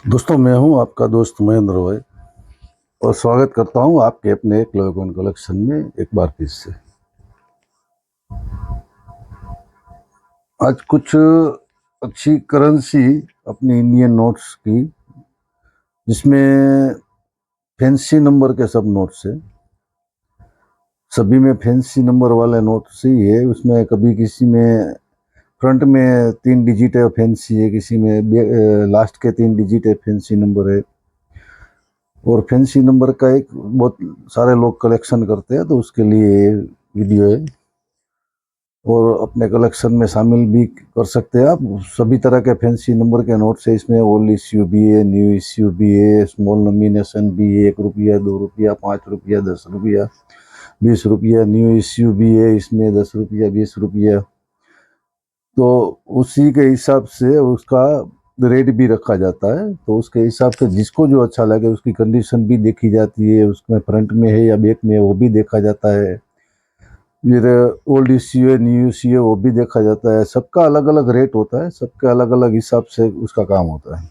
दोस्तों, मैं हूं आपका दोस्त महेंद्र भाई और स्वागत करता हूं आपके अपने एक लोगों कलेक्शन में एक बार फिर से। आज कुछ अच्छी करेंसी अपनी इंडियन नोट्स की, जिसमें फैंसी नंबर के सब नोट्स है। सभी में फैंसी नंबर वाले नोट्स ही है। उसमें कभी किसी में फ्रंट में 3 डिजिट है फैंसी है, किसी में लास्ट के 3 डिजिट है फैंसी नंबर है। और फैंसी नंबर का एक बहुत सारे लोग कलेक्शन करते हैं, तो उसके लिए वीडियो है और अपने कलेक्शन में शामिल भी कर सकते हैं आप। सभी तरह के फैंसी नंबर के नोट्स है इसमें। ओल्ड इश्यू भी है, न्यू इश्यू भी है, स्मॉल नॉमिनेशन भी है, 1 रुपया, 2 रुपया, 5 रुपया, 10 रुपया, 20 रुपया। न्यू इश्यू भी है इसमें, 10 रुपया, 20 रुपया। तो उसी के हिसाब से उसका रेट भी रखा जाता है। तो उसके हिसाब से जिसको जो अच्छा लगे उसकी कंडीशन भी देखी जाती है, उसमें फ्रंट में है या बैक में है वो भी देखा जाता है। फिर ओल्ड इश्यू है, न्यू इश्यू है, वो भी देखा जाता है। सबका अलग अलग रेट होता है, सबके अलग अलग हिसाब से उसका काम होता है।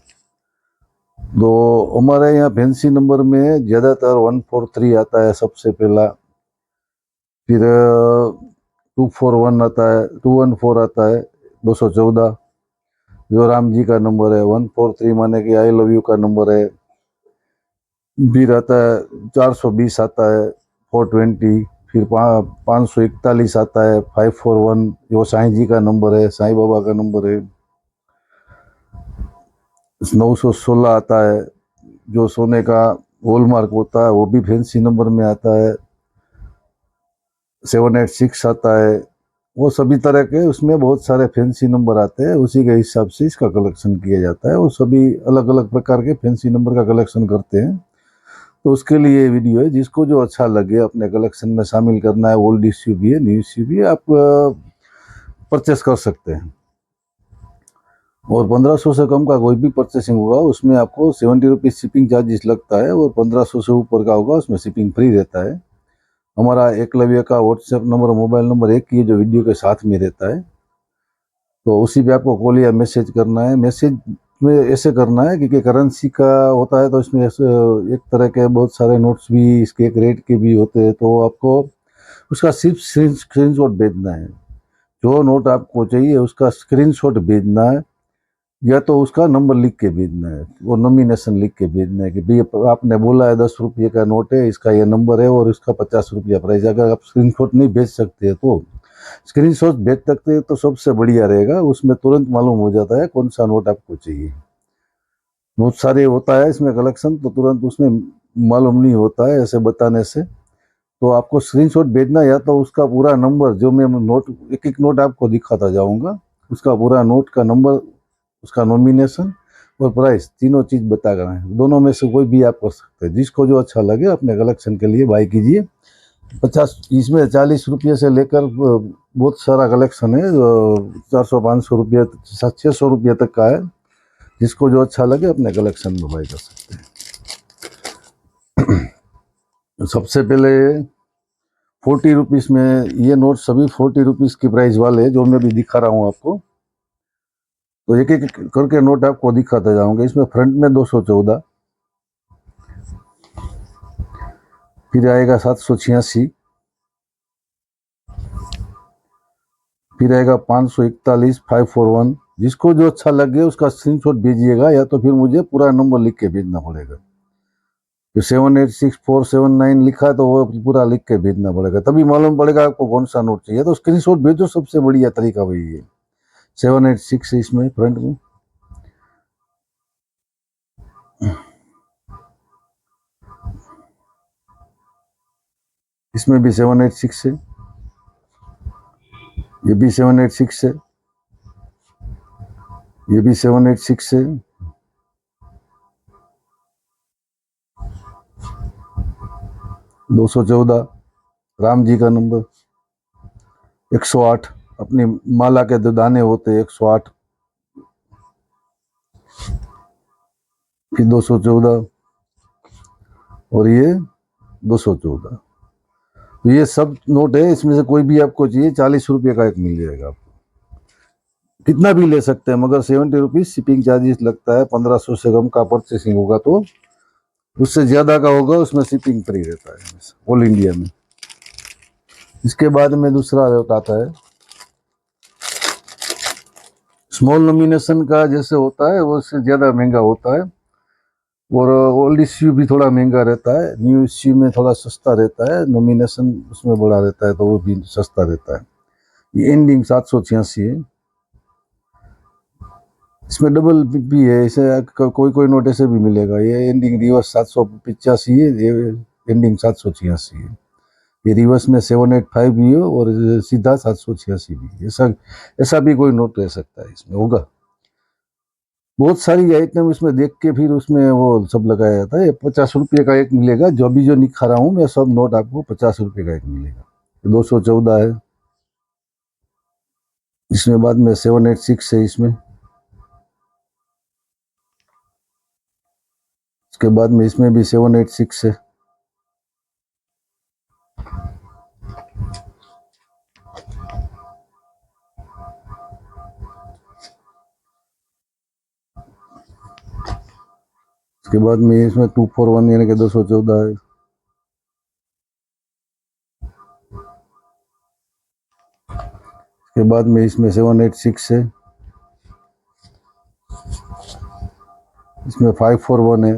तो हमारे यहाँ फैंसी नंबर में ज़्यादातर 143 आता है सबसे पहला। फिर 241 आता है, 214 आता है, 214 जो राम जी का नंबर है। 143 माने कि आई लव यू का नंबर है। फिर आता है 420 आता है, 420। फिर 541 आता है, 541 जो साईं जी का नंबर है, साईं बाबा का नंबर है। 916 आता है जो सोने का हॉलमार्क होता है, वो भी फैंसी नंबर में आता है। 786 आता है। वो सभी तरह के उसमें बहुत सारे फैंसी नंबर आते हैं, उसी के हिसाब से इसका कलेक्शन किया जाता है। वो सभी अलग अलग प्रकार के फैंसी नंबर का कलेक्शन करते हैं। तो उसके लिए वीडियो है, जिसको जो अच्छा लगे अपने कलेक्शन में शामिल करना है। ओल्ड इश्यू भी है, न्यू इश्यू भी है, आप परचेस कर सकते हैं। और 1500 से कम का कोई भी परचेसिंग होगा उसमें आपको 70 रुपीज़ शिपिंग चार्जेस लगता है, और 1500 से ऊपर का होगा उसमें शिपिंग फ्री रहता है। हमारा एकलव्य का व्हाट्सएप नंबर, मोबाइल नंबर एक ही है जो वीडियो के साथ में रहता है। तो उसी पे आपको कॉल या मैसेज करना है। मैसेज में ऐसे करना है क्योंकि करेंसी का होता है, तो इसमें एक तरह के बहुत सारे नोट्स भी इसके एक रेट के भी होते हैं। तो आपको उसका सिर्फ स्क्रीनशॉट भेजना है। जो नोट आपको चाहिए उसका स्क्रीनशॉट भेजना है, या तो उसका नंबर लिख के भेजना है, वो नॉमिनेशन लिख के भेजना है कि भाई आपने बोला है 10 रुपये का नोट है, इसका ये नंबर है और इसका 50 रुपया प्राइस। अगर आप स्क्रीनशॉट नहीं भेज सकते तो स्क्रीनशॉट भेज सकते हैं तो सबसे बढ़िया रहेगा। उसमें तुरंत मालूम हो जाता है कौन सा नोट आपको चाहिए। बहुत सारे होता है इसमें कलेक्शन, तो तुरंत उसमें मालूम नहीं होता है ऐसे बताने से। तो आपको स्क्रीनशॉट भेजना, या तो उसका पूरा नंबर, जो मैं नोट एक एक नोट आपको दिखाता जाऊंगा, उसका पूरा नोट का नंबर, उसका नॉमिनेशन और प्राइस, तीनों चीज़ बता कर है। दोनों में से कोई भी आप कर सकते हैं, जिसको जो अच्छा लगे अपने कलेक्शन के लिए बाई कीजिए। 50 इसमें 40 रुपये से लेकर बहुत सारा कलेक्शन है। 400 500 रुपये, 600 रुपये तक का है। जिसको जो अच्छा लगे अपने कलेक्शन में बाई कर सकते हैं। सबसे पहले 40 रुपीज़ में ये नोट, सभी 40 रुपीज़ की प्राइस वाले जो मैं भी दिखा रहा हूँ आपको। तो एक एक करके नोट आपको दिखाता जाऊंगा। इसमें फ्रंट में 214, फिर आएगा 786, फिर आएगा 541, 541। जिसको जो अच्छा लगे उसका स्क्रीनशॉट भेजिएगा, या तो फिर मुझे पूरा नंबर लिख के भेजना पड़ेगा। फिर 786479 लिखा है तो वो पूरा लिख के भेजना पड़ेगा, तभी मालूम पड़ेगा आपको कौन सा नोट चाहिए। तो स्क्रीनशॉट भेजो, सबसे बढ़िया तरीका वही है। 786 इसमें फ्रंट में, इसमें भी 786 है, ये भी 786 है, ये भी 786 है। 214 राम जी का नंबर। 108 अपनी माला के जो दाने होते हैं, 108। फिर 214 और ये 214। तो ये सब नोट है, इसमें से कोई भी आपको चाहिए 40 रुपये का एक मिल जाएगा आपको। कितना भी ले सकते हैं, मगर 70 रुपीज शिपिंग चार्जेस लगता है। 1500 से कम का परचेसिंग होगा तो, उससे ज़्यादा का होगा उसमें शिपिंग फ्री रहता है ऑल इंडिया में। इसके बाद में दूसरा रेट आता है स्मॉल नॉमिनेशन का, जैसे होता है वो उससे ज़्यादा महंगा होता है, और ओल्ड इश्यू भी थोड़ा महंगा रहता है। न्यू इश्यू में थोड़ा सस्ता रहता है, नॉमिनेशन उसमें बड़ा रहता है तो वो भी सस्ता रहता है। ये एंडिंग 786 है, इसमें डबल भी है। इसे कोई कोई नोट ऐसे भी मिलेगा। ये एंडिंग रिवर्स 785 है, ये एंडिंग 786 है। ये रिवर्स में 785 भी है और सीधा 786 भी है। ऐसा ऐसा भी कोई नोट रह सकता है, इसमें होगा। बहुत सारी आइटम इसमें देख के फिर उसमें वो सब लगाया जाता है। 50 रुपये का एक मिलेगा, जो अभी जो दिखा रहा हूँ मैं सब नोट आपको 50 रुपये का एक मिलेगा। 214 है, इसमें बाद में 786 है इसमें। इसके बाद में इसमें भी 786 है। इसके बाद में इसमें 241 यानी कि 214 है। इसके बाद में इसमें 786 है। इसमें 541 है।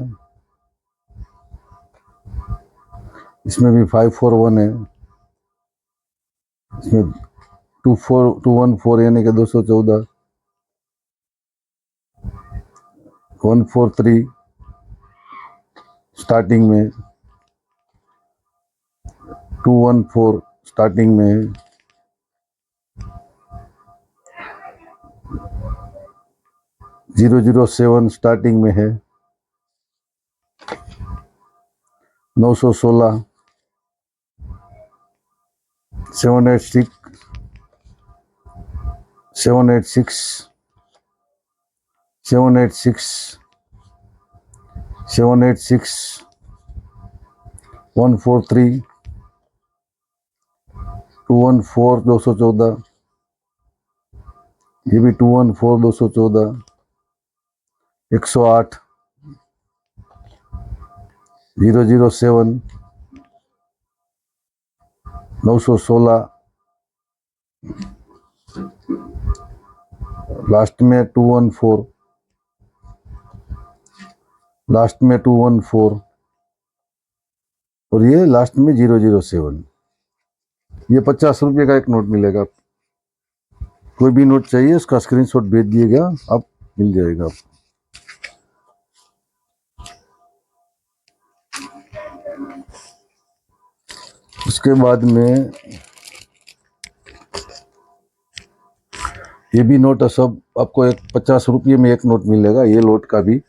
इसमें भी 541 है। इसमें 214 यानी कि 214, 143 स्टार्टिंग में, 214 स्टार्टिंग में, 007 स्टार्टिंग में है, 916, 786, 786, 786, 786, 143, 214 214, ये भी 214 214, 108, 007, 916, लास्ट में 214, लास्ट में 214, और ये लास्ट में 007। ये 50 रुपये का एक नोट मिलेगा। कोई भी नोट चाहिए उसका स्क्रीनशॉट भेज दिएगा, आप मिल जाएगा। उसके बाद में ये भी नोट है सब आपको। एक 50 रुपये में एक नोट मिलेगा, ये नोट का भी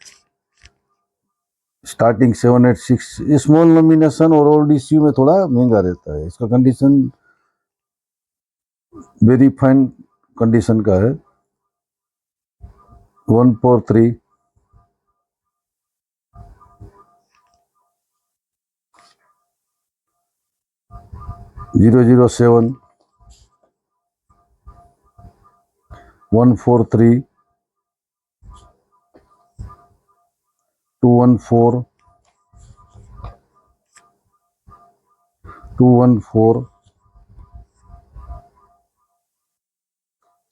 स्टार्टिंग 786। स्मॉल नॉमिनेशन और ओल्ड इश्यू में थोड़ा महंगा रहता है। इसका कंडीशन वेरी फाइन कंडीशन का है। 143, 007, 143, 214, 214,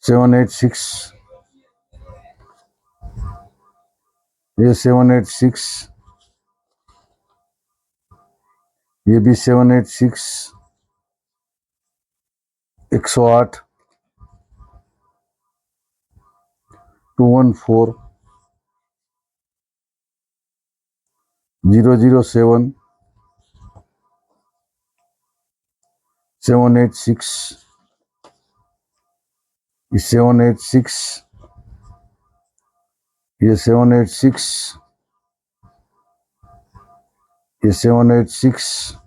786, ये 786, ये भी 786, 108, 214, 007, 786, 786, ये 786, ये 786,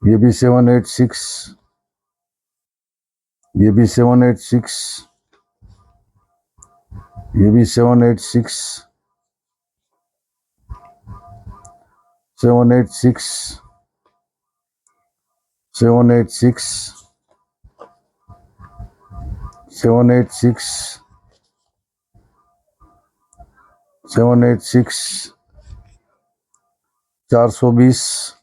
ये भी 786, ये भी 786, ये भी 786, 786, 786, 786 420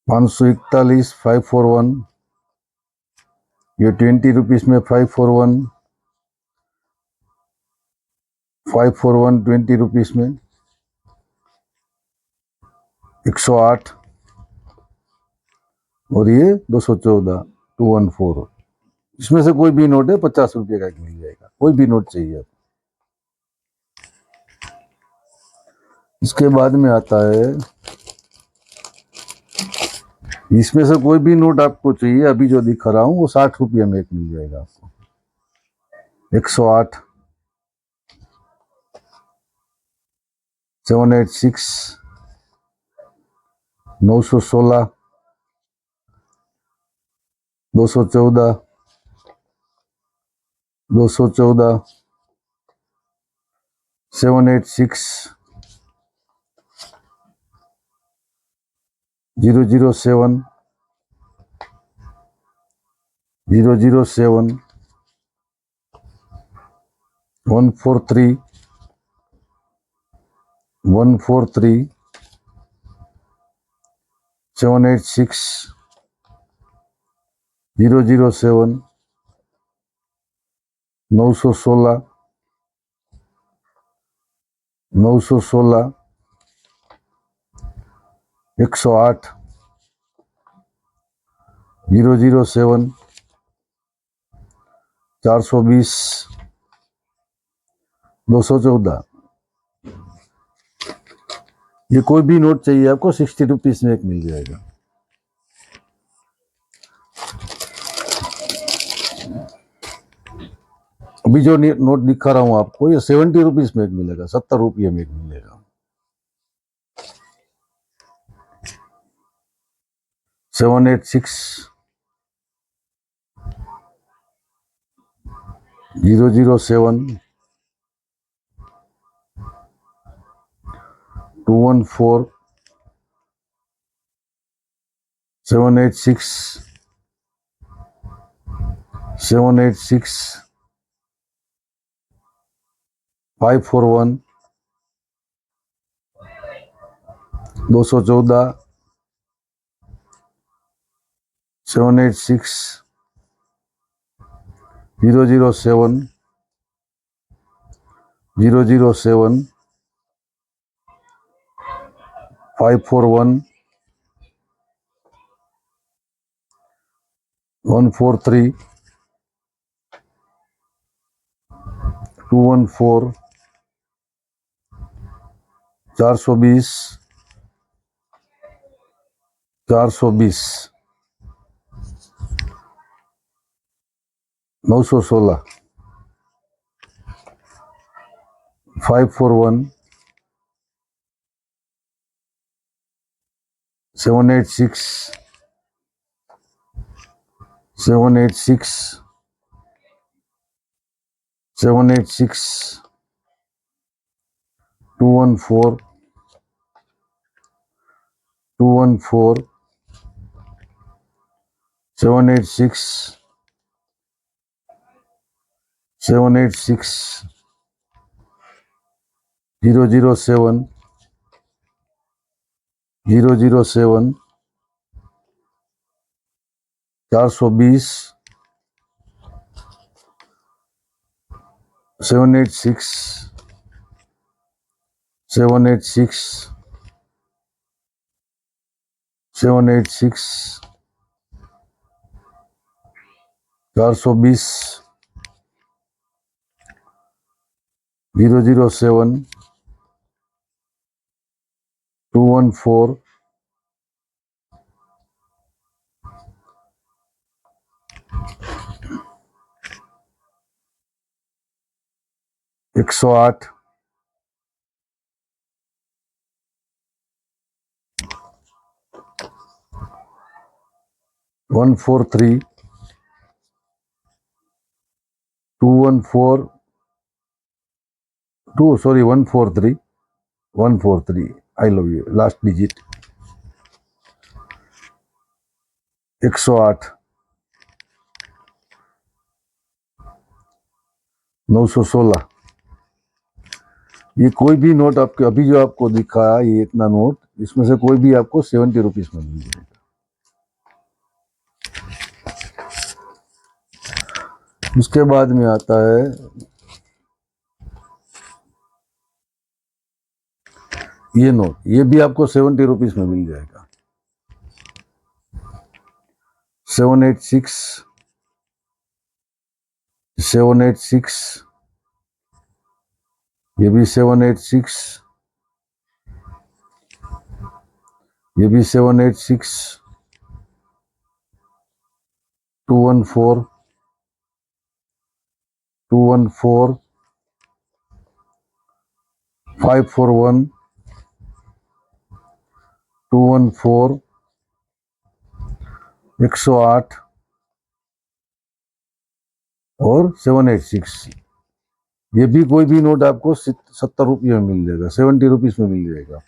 541 541, ये 20 रुपीज में 541 541 20 रुपीज में 108, और ये 214 214। इसमें से कोई भी नोट है 50 रुपये का मिल जाएगा, कोई भी नोट चाहिए। इसके बाद में आता है, इसमें से कोई भी नोट आपको चाहिए, अभी जो दिखा रहा हूं वो 60 रुपये में एक मिल जाएगा आपको। 108 786 916 214 214 786 007 007 143 143 786 007 916 916 108 007 420 214। ये कोई भी नोट चाहिए आपको 60 रुपीज में एक मिल जाएगा। अभी जो नोट दिखा रहा हूं आपको, ये 70 रुपीज में एक मिलेगा, 70 रुपये में एक मिलेगा। 786 007 214 786 541 214 786 007 541 143 214 420 420 916 541 786 214 786 007 420 786 420 007 214 108 143 214 143 143, I love you, last digit 108 916। ये कोई भी नोट आपके अभी जो आपको दिखा ये इतना नोट, इसमें से कोई भी आपको 70 रुपीज में मिल जाएगा। उसके बाद में आता है ये नोट, ये भी आपको 70 रुपीज में मिल जाएगा। 786, 786, ये भी 786, ये भी 786, 214, 214, 541, 214, 108 और 786। ये भी कोई भी नोट आपको 70 रुपये में मिल जाएगा, 70 रुपीज में मिल जाएगा।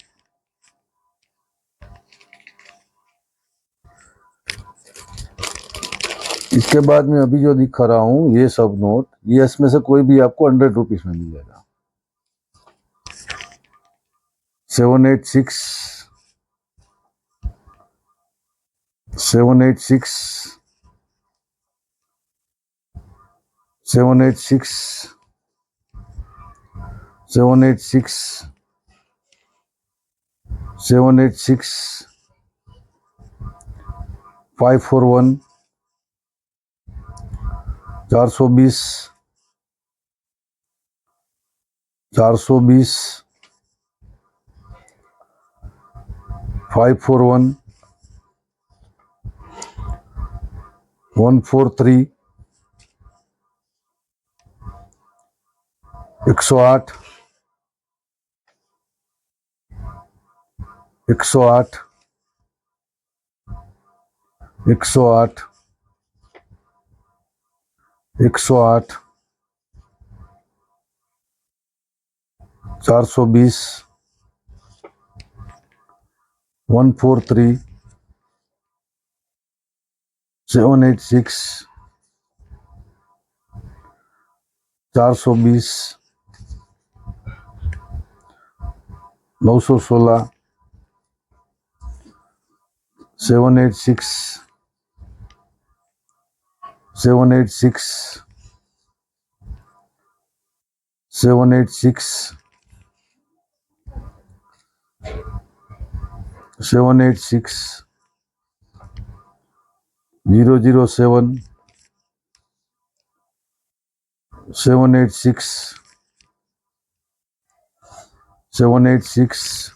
इसके बाद में अभी जो दिखा रहा हूँ ये सब नोट, ये इसमें से कोई भी आपको 100 रुपीज में मिल जाएगा। 786, 786, 786, 786, 786, 541, 420, 420, 541, 143, 108, 108, 108, 108, 420, 143, 786, 420, 916, 786, 786, 786, 786, 007, 786, 786,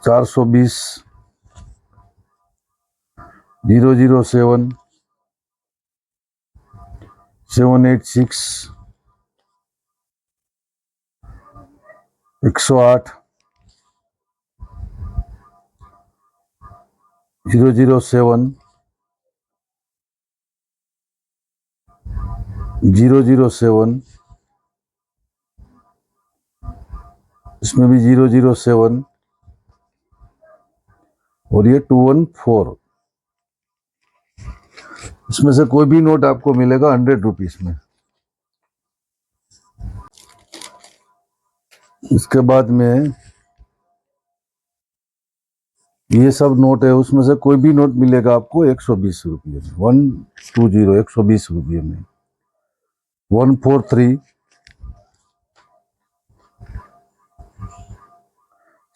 420, 007, 786, 108, 007, 007, इसमें भी 007 और ये 214। इसमें से कोई भी नोट आपको मिलेगा 100 रुपीज में। इसके बाद में ये सब नोट है, उसमें से कोई भी नोट मिलेगा आपको 120 रुपये में, 120, 120 रुपये में। 143,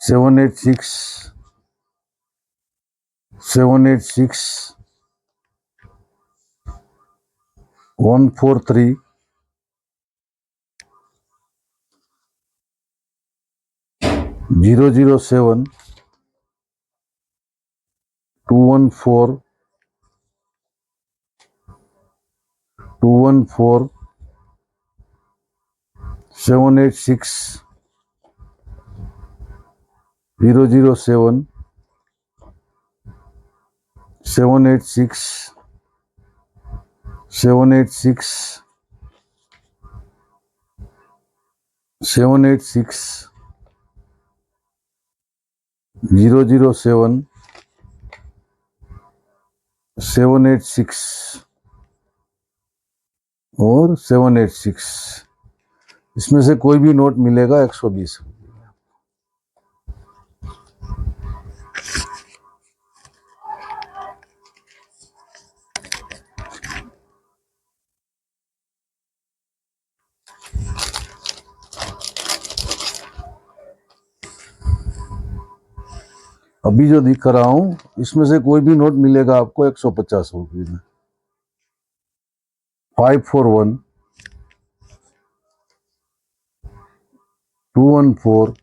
786, 786, 143, 007, 214, 214, 786, 007, 786, 786, 786, 007, 786, और 786। इसमें से कोई भी नोट मिलेगा 120 रुपये। अभी जो दिख रहा हूं इसमें से कोई भी नोट मिलेगा आपको 150 रुपये में। 541, 214,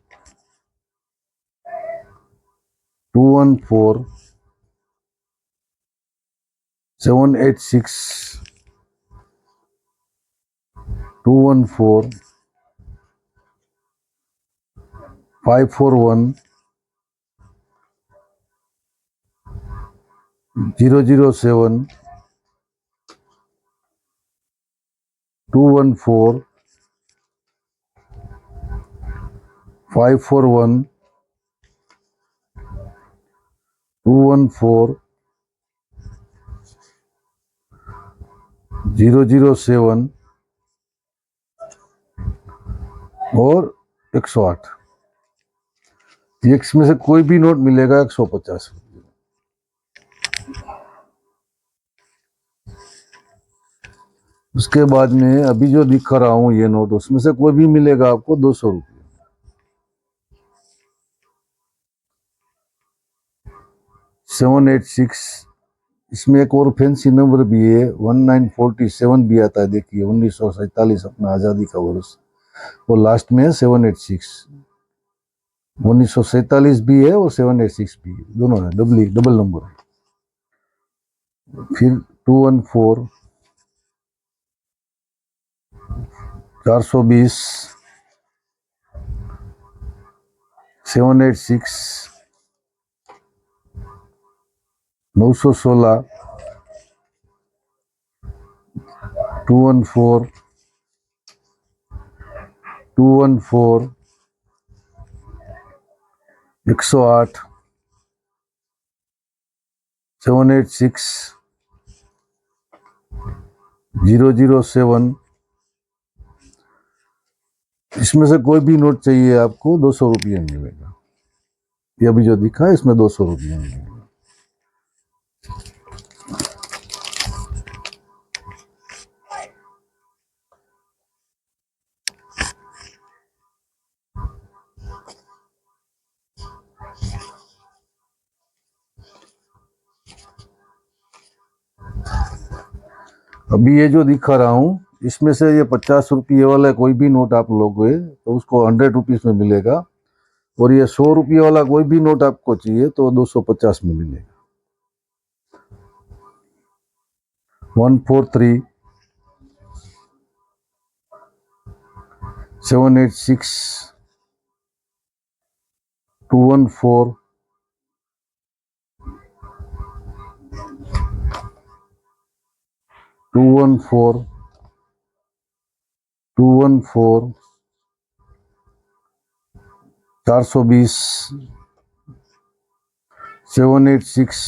214, 786, 214, 541, 007, 214, 541, 214, 007 और 108। इसमें से कोई भी नोट मिलेगा 150 रुपये। उसके बाद में अभी जो दिखा रहा हूं ये नोट, उसमें से कोई भी मिलेगा आपको 200 रुपये। 786, इसमें एक और फैंसी नंबर भी है, 1947 भी आता है। देखिए 1947 अपना आज़ादी का वर्ष, वो लास्ट में है 786। 1947 भी है और 786 भी है, दोनों है, डबल नंबर है। फिर 214, 420, 786, 916, 214, 214, 108, 786, 007। इसमें से कोई भी नोट चाहिए आपको 200 रुपये मिलेगा। ये अभी जो दिखा है इसमें 200 रुपये मिलेगा। अभी ये जो दिखा रहा हूँ इसमें से ये 50 रुपये वाला कोई भी नोट आप लोगे तो उसको 100 रुपीज़ में मिलेगा, और ये 100 रुपये वाला कोई भी नोट आपको चाहिए तो 250 में मिलेगा। 143, 786, 214, 214, 214, 420, 786,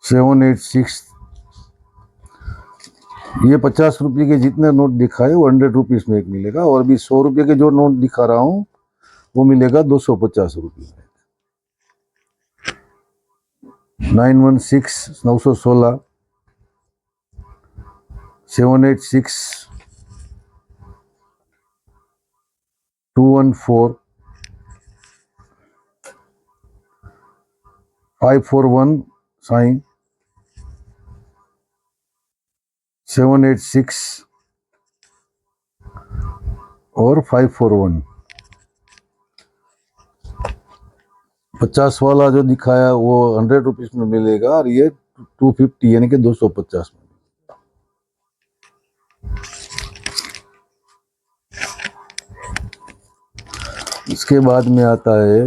786। ये 50 रुपये के जितने नोट दिखाए वो 100 रुपीज़ में एक मिलेगा, और अभी 100 रुपये के जो नोट दिखा रहा हूँ वो मिलेगा 250 रुपये में। 916, 916, 786, 214, 541 साइन, 786 और 541। 50 वाला जो दिखाया वो 100 रुपीज़ में मिलेगा, और ये 250 यानी कि 250 में। इसके बाद में आता है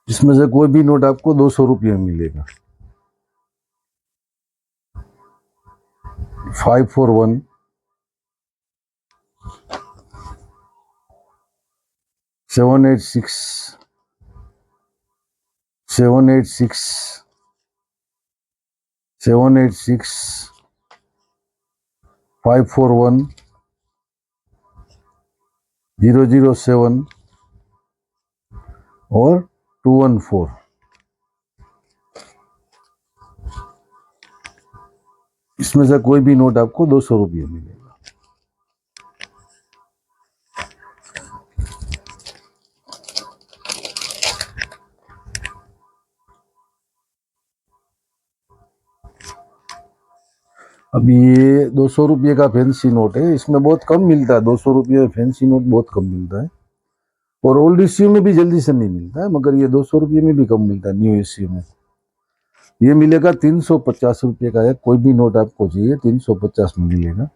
इसमें से कोई भी नोट आपको 200 रुपये में मिलेगा। 541, 786, 786 541 007 और 214। इसमें से कोई भी नोट आपको 200 रुपये मिलेगा। अब ये 200 रुपये का फैंसी नोट है, इसमें बहुत कम मिलता है। 200 रुपये में फैंसी नोट बहुत कम मिलता है, और ओल्ड इश्यू में भी जल्दी से नहीं मिलता है, मगर ये 200 रुपये में भी कम मिलता है। न्यू इश्यू में ये मिलेगा 350 रुपये का है। कोई भी नोट आपको चाहिए 350 में मिलेगा।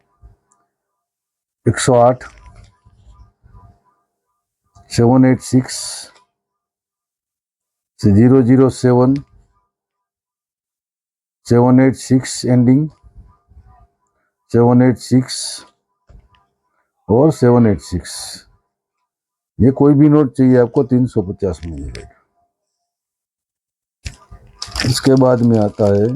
108 786 007 786 एंडिंग 786 और 786। ये कोई भी नोट चाहिए आपको 350 में मिलेगा। इसके बाद में आता है,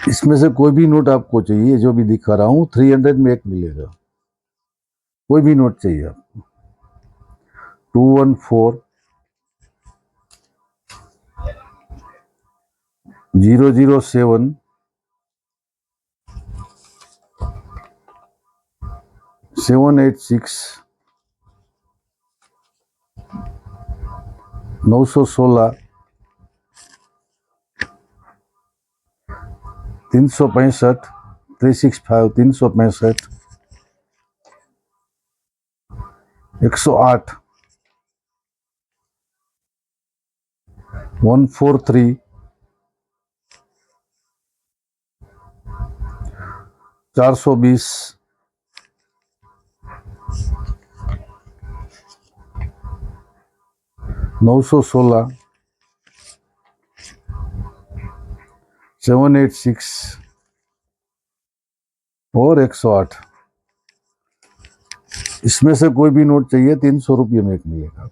इसमें से कोई भी नोट आपको चाहिए, जो भी दिखा रहा हूं 300 में एक मिलेगा। कोई भी नोट चाहिए आपको। 214 007 786 916 365 365 365 108 143 420 916 786 और 108। इसमें से कोई भी नोट चाहिए 300 रुपये में एक मिलेगा।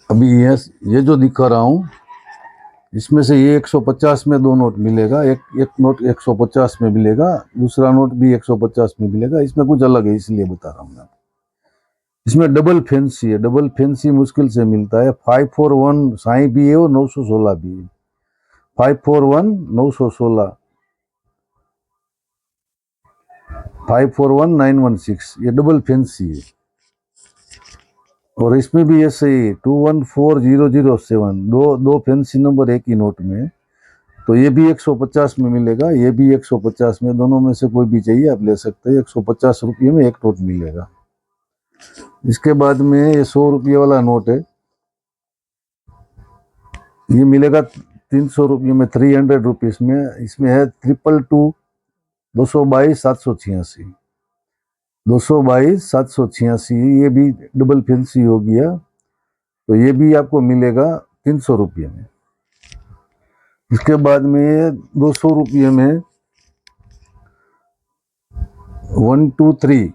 अभी ये जो दिखा रहा हूं, इसमें से ये 150 में दो नोट मिलेगा। एक नोट 150 में मिलेगा, दूसरा नोट भी 150 में मिलेगा। इसमें कुछ अलग है, इसलिए बता रहा हूँ मैं। इसमें डबल फैंसी है। डबल फैंसी मुश्किल से मिलता है। 541 साई भी है और 916 भी है। 541 916 541 916, ये डबल फैंसी है। और इसमें भी ऐसे ही 214007, दो फैंसी नंबर एक ही नोट में। तो ये भी 150 में मिलेगा, ये भी 150 में। दोनों में से कोई भी चाहिए आप ले सकते हैं। 150 रुपये में एक नोट मिलेगा। इसके बाद में ये 100 रुपये वाला नोट है, ये मिलेगा 300 रुपये में, 300 रुपीज में। इसमें है 222 222 786 222 786। ये भी डबल फैंसी हो गया। तो ये भी आपको मिलेगा 300 रुपये में। इसके बाद में 200 रुपये में 123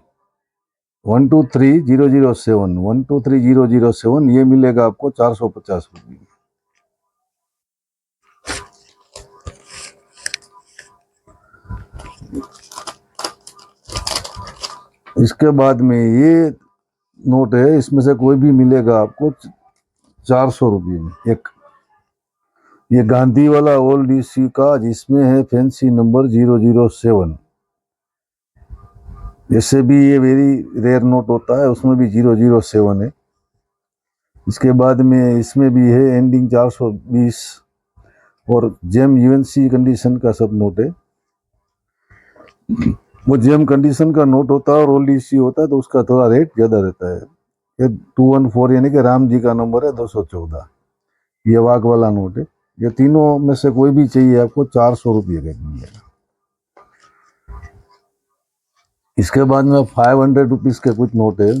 007 123 007, ये मिलेगा आपको 450 रुपये। इसके बाद में ये नोट है, इसमें से कोई भी मिलेगा आपको 400 रुपये में एक। ये गांधी वाला ओल्ड इश्यू का, जिसमें है फैंसी नंबर 007। जैसे भी ये वेरी रेयर नोट होता है, उसमें भी 007 है। इसके बाद में इसमें भी है एंडिंग 420 और जेम यूएनसी कंडीशन का सब नोट है। वो जेम कंडीशन का नोट होता है और ओल्ड इश्यू होता है, तो उसका थोड़ा रेट ज़्यादा रहता है। ये 214 यानी कि राम जी का नंबर है 214। ये वाघ वाला नोट है। ये तीनों में से कोई भी चाहिए आपको 400 रुपये का मिलेगा। इसके बाद में 500 रुपीज के कुछ नोट है।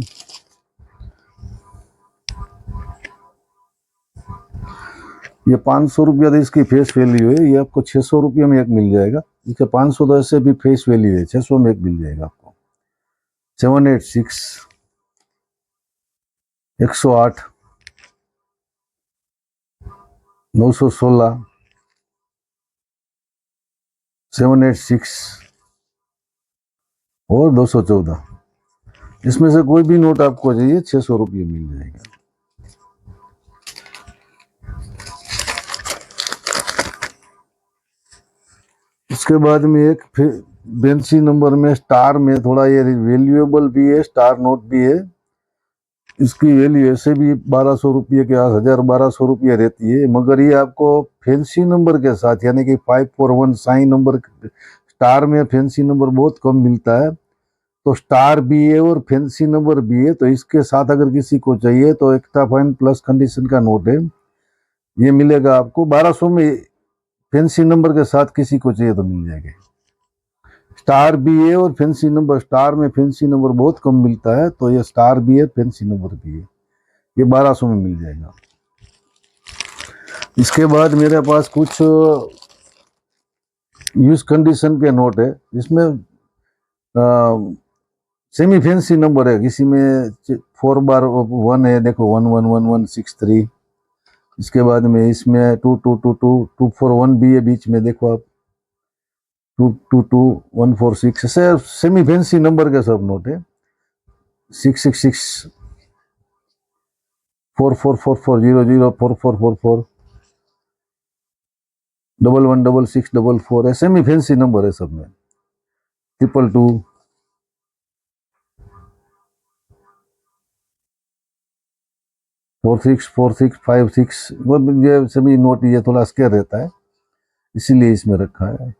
ये 500 रुपया तो इसकी फेस वैल्यू है, ये आपको 600 रुपये में एक मिल जाएगा। इसके 500 तो ऐसे भी फेस वैल्यू है, 600 में एक मिल जाएगा आपको। 786, 108, 916, 786 और 214। इसमें से कोई भी नोट आपको चाहिए 600 रुपये मिल जाएगा। उसके बाद में एक फैंसी नंबर में स्टार में थोड़ा ये वैल्यूएबल भी है, स्टार नोट भी है। इसकी वैल्यू ऐसे भी 1200 रुपये के 1200 रुपये रहती है, मगर ये आपको फैंसी नंबर के साथ यानी कि 541 साइन नंबर, स्टार में फैंसी नंबर बहुत कम मिलता है, तो स्टार भी है और फैंसी नंबर भी है। तो इसके साथ अगर किसी को चाहिए तो एक्स्ट्रा फाइन प्लस कंडीशन का नोट है, ये मिलेगा आपको 1200 में। फैंसी नंबर के साथ किसी को चाहिए तो मिल जाएगा। स्टार भी है और फैंसी नंबर, स्टार में फैंसी नंबर बहुत कम मिलता है, तो ये स्टार भी है फैंसी नंबर भी है, ये 1200 में मिल जाएगा। इसके बाद मेरे पास कुछ यूज कंडीशन के नोट है, जिसमें सेमी फैंसी नंबर है। किसी में 4/1 है, देखो 111163। इसके बाद में इसमें 2222241 भी है बीच में, देखो आप 222146। ऐसे सेमी फैंसी नंबर के सब नोट है। 666 4444004444 116644, ऐसे सेमी फैंसी नंबर है सब में। 222 464656, वो ये सभी नोट ये थोड़ा स्केयर रहता है, इसीलिए इसमें रखा है।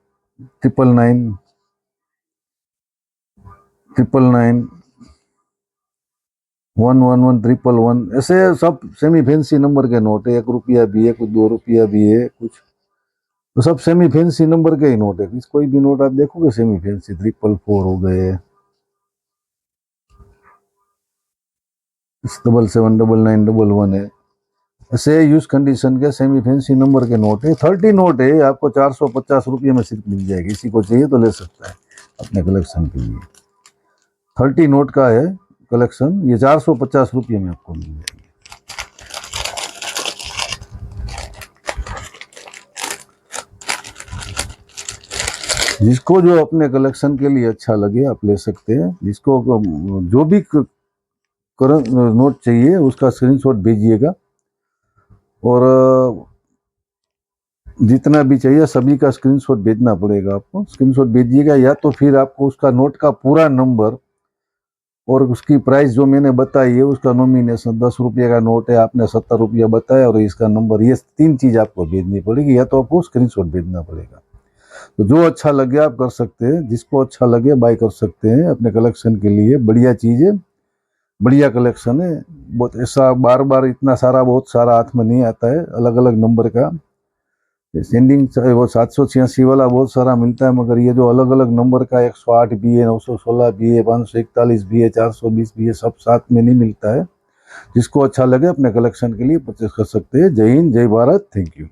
999 999 111 ऐसे सब सेमी फैंसी नंबर के नोट है। 1 रुपया भी है, कुछ 2 रुपया भी है, कुछ तो सब सेमी फैंसी नंबर के ही नोट है। कोई भी नोट आप देखोगे सेमी फैंसी, 444 हो गए, 779911 है, ऐसे यूज कंडीशन के सेमी फैंसी नंबर के नोट है। 30 नोट है, आपको 450 रुपये में सिर्फ मिल जाएगी। किसी को चाहिए तो ले सकता है अपने कलेक्शन के लिए। 30 नोट का है कलेक्शन, ये 450 रुपये में आपको मिल जाएगी। जिसको जो अपने कलेक्शन के लिए अच्छा लगे आप ले सकते हैं। जिसको जो भी करंट नोट चाहिए उसका स्क्रीनशॉट भेजिएगा, और जितना भी चाहिए सभी का स्क्रीनशॉट भेजना पड़ेगा आपको। स्क्रीनशॉट भेजिएगा, या तो फिर आपको उसका नोट का पूरा नंबर और उसकी प्राइस जो मैंने बताई है उसका नॉमिनेशन। 10 रुपये का नोट है, आपने 70 रुपया बताया, और इसका नंबर, ये 3 चीज़ आपको भेजनी पड़ेगी, या तो आपको स्क्रीनशॉट भेजना पड़ेगा। तो जो अच्छा लगे आप कर सकते हैं, जिसको अच्छा लगे बाय कर सकते हैं अपने कलेक्शन के लिए। बढ़िया चीज़ है, बढ़िया कलेक्शन है। बहुत ऐसा बार बार इतना सारा बहुत सारा हाथ में नहीं आता है, अलग अलग नंबर का सेंडिंग वो 786 वाला बहुत सारा मिलता है, मगर ये जो अलग अलग नंबर का 108 भी है, 916 भी है, 541 भी है, 420 भी है, सब साथ में नहीं मिलता है। जिसको अच्छा लगे अपने कलेक्शन के लिए परचेस कर सकते हैं। जय हिंद, जय भारत, थैंक यू।